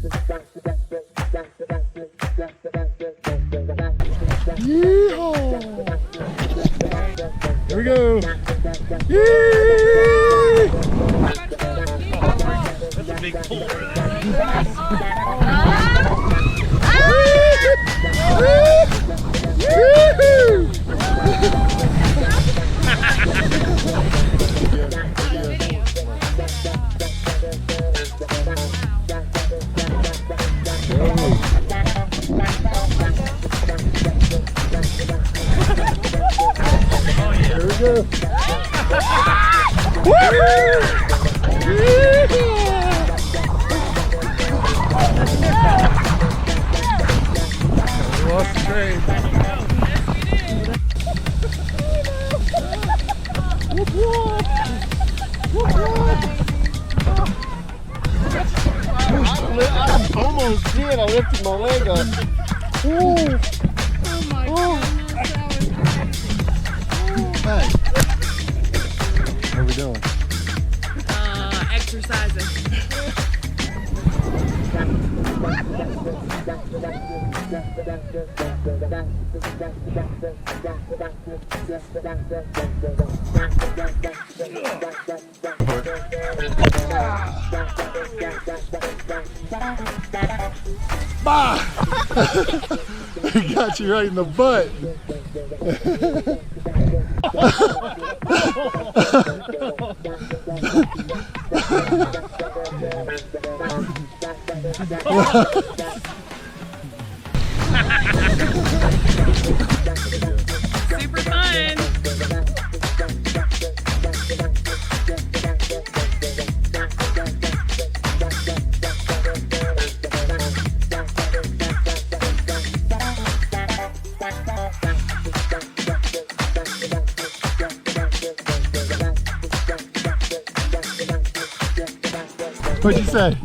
Here we go. Yee! That's a big pull. Here we go. We lost the train. I almost did. I lifted my leg up. Ooh. Oh my God. Hey. What are we doing? Exercising. Bah! He got you right in the butt. Super fun. What'd you say?